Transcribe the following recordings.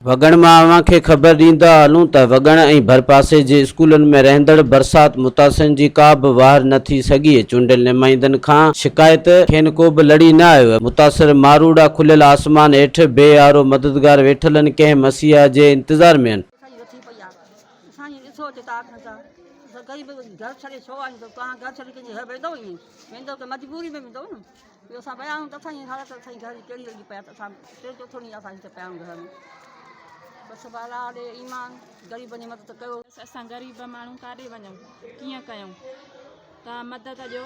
वगण मां अव्हांखे ख़बर ॾींदा हलूं त वगण ऐं भरपासे जे स्कूलनि में रहंदड़ बरसात मुतासिरनि जी का बि वार न थी सघी। चूंडियल नुमाइंदनि खां शिकायत खेनि को बि लड़ी न आयो। मुतासिर मारूड़ा खुलियल आसमान हेठि बेआरो मददगार वेठल आहिनि, कंहिं मसीहा जे इंतज़ार में आहिनि। गरीब घर छॾे छो आहियूं त तव्हां घर छॾे कंहिंजे घर वेंदव ईअं वेंदव त मजबूरी में वेंदव न। ॿियो असां विया आहियूं त असांजी हालत असांजी घर जी कहिड़ी लॻी पिया त असां टे चोथों ॾींहुं असां हिते पिया आहियूं घर में। बसि बाला ॾे ईमान ग़रीबनि जी मदद कयो। असां ग़रीब माण्हू काॾे वञूं, कीअं कयूं? तव्हां मदद ॾियो,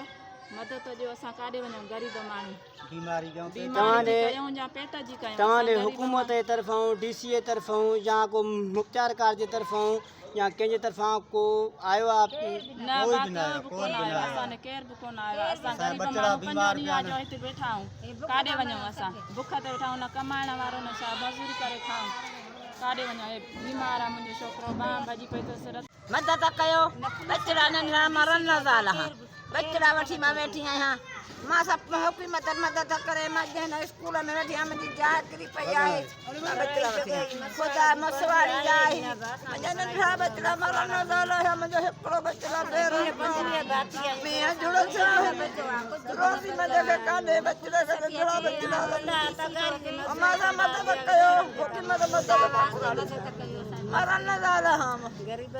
असां काॾे वञूं? ग़रीब माण्हू बीमारी कयूं या पेट जी कयूं? तव्हांजे हुकूमत जे तरफ़ां DC जे तरफ़ां या को मुख़्तियार कार जे तरफ़ां या कंहिंजे तरफ़ां को आयो आहे? न असांखे केर बि कोन आयो आहे। असां ग़रीब माण्हू 5 ॾींहं जो हिते वेठा आहियूं, काॾे वञूं? असां बुख ते वेठा आहियूं, न कमाइण वारो न छा मज़दूरी करे खाऊं, काॾे वञूं? बीमार आहे मुंहिंजो छोकिरो, बांह भॼी पई अथसि। मदद कयो, बचड़ा नंढड़ा मरन न ज़ाल हा बचड़ा वठी मां वेठी आहियां। मां सभु हुकूमत मदद करे मां जंहिं स्कूल में वेठी आहियां, मुंहिंजी जाइ किरी पई आहे, बचड़ा वठी ख़ुदा मसवाड़ी आहे, मुंहिंजा नंढड़ा बचड़ा मरन न ज़ाल हा। मुंहिंजो हिकिड़ो बचड़ा मींहं जुड़ो थियो रोज़ी मदद कान्हे बचड़ा खे नंढड़ा बचड़ा मां मदद कयो, हुकूमत मदद मरन न ज़ाल हा।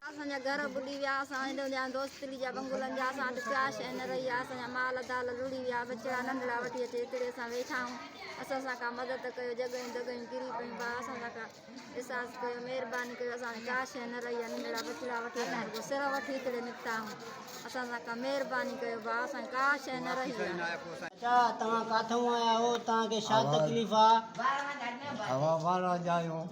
असांजा घर बुॾी विया, असांजा दोस्तरी जा बंगुलनि जा असां वटि का शइ न रही आहे, असांजा माल दाल लुड़ी विया, बचड़ा नंढड़ा वठी अचे हिकिड़े असां वेठा आहियूं। असां सां का मदद कयो, जॻहियूं किरी पयूं भाउ, असां सां का एहसास कयो, महिरबानी कयो। असांखे का शइ न रही आहे, नंढड़ा बचड़ा वठी असां सिर वठी हिकिड़े निकिता आहियूं। असां सां का महिरबानी कयो भाउ, असांखे का शइ न रही आहे। अच्छा तव्हां किथां आया हो? तव्हांखे छा तकलीफ़ आहे? हवा वारा जायूं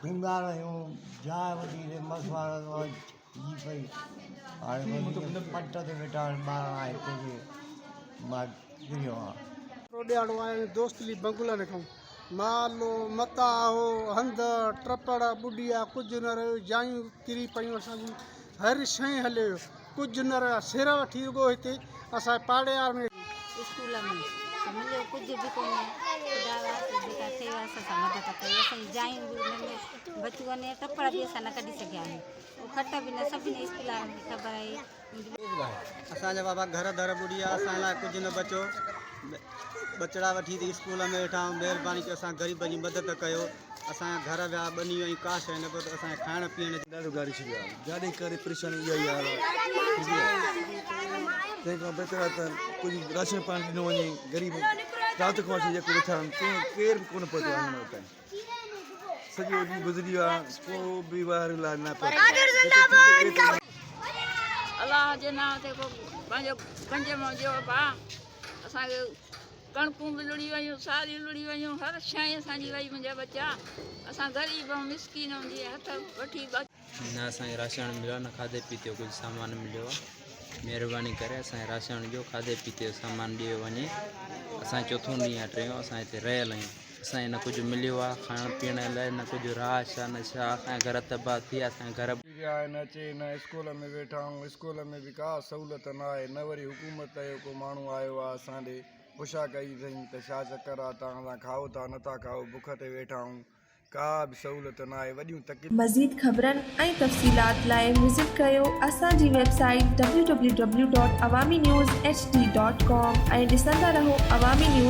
बीमार आहियूं, जाइ वठी मसवाड़ जी पई हाणे पट ते वेठा ॿार आहे हिते मां गिरियो आहे। ॾियारो आहे दोस्तली बंगुलनि खां मालो मता हो हंध ट्रपड़ ॿुॾी आहे, कुझु न रहियो, जायूं किरी पयूं, असांजी हर शइ हले कुझु न रहियो। सिर वठी रुॻो हिते असांजे पाड़ेवार में स्कूल में मिलियो कुझु बि कोन्हे। ख़ुदा जेका थिए असां मदद कई, असांजी जायूं बि बची वञे, टपड़ बि असां न कढी सघिया आहियूं, खट बि न। सभिनी स्कूल में ख़बर आहे असांजा बाबा घर दर ॿुॾी आहे, असां लाइ कुझु न बचो, बचड़ा वठी थी स्कूल में वेठा आहियूं। महिरबानी कयो असां ग़रीब जी मदद कयो। असांजा घर विया ॿनी वई, का शइ न पियो त असांखे खाइण पीअण ॾाढो गाड़ी छॾियो आहे, गाॾी करे परेशानी इहा ई आहे। तंहिंखां बचड़ा त कुझु राशन पाणी ॾिनो वञे, ग़रीब राति खां वठी जेको वेठा आहिनि केरु बि कोन पहुतो आहे हिन वक़्तु। सॼो ॾींहुं गुज़री वियो आहे, को बि वार लाइ न पियो। अलाह जे नाम ते पंहिंजो गंज मां ॾियो भाउ। असांखे कणकूं बि लुड़ी वयूं, सारियूं लुड़ी वयूं, हर शइ असांजी वई। मुंहिंजा बच्चा असां ग़रीब ऐं मिसकीन जी हथ वठी न असांखे राशन मिलियो, न खाधे पीते जो कुझु सामान मिलियो आहे। महिरबानी करे असांजे राशन जो खाधे पीते जो सामान ॾियो वञे। असां चोथों ॾींहुं आहे, टियों असां हिते रहियल आहियूं। असांखे न कुझु मिलियो आहे खाइण पीअण लाइ, न कुझु राश आहे न छा। असांजा घर तबाह थी विया, असांजे घर न अचे, न स्कूल में वेठा आहियूं, स्कूल में बि का सहूलियत न आहे, न वरी हुकूमत जो को माण्हू आयो आहे असां ॾे पुछा कई अथई त छा चकर आहे, तव्हां खाओ था नथा खाओ, बुख ते वेठा आहियूं, का बि सहूलियत न आहे। वॾियूं तकलीफ़ मज़ीद ख़बरनि ऐं तफ़सीलात लाइ विज़िट कयो असांजी वेबसाइट www.awamiNewsHD.com ऐं ॾिसंदा रहो अवामी न्यूज़।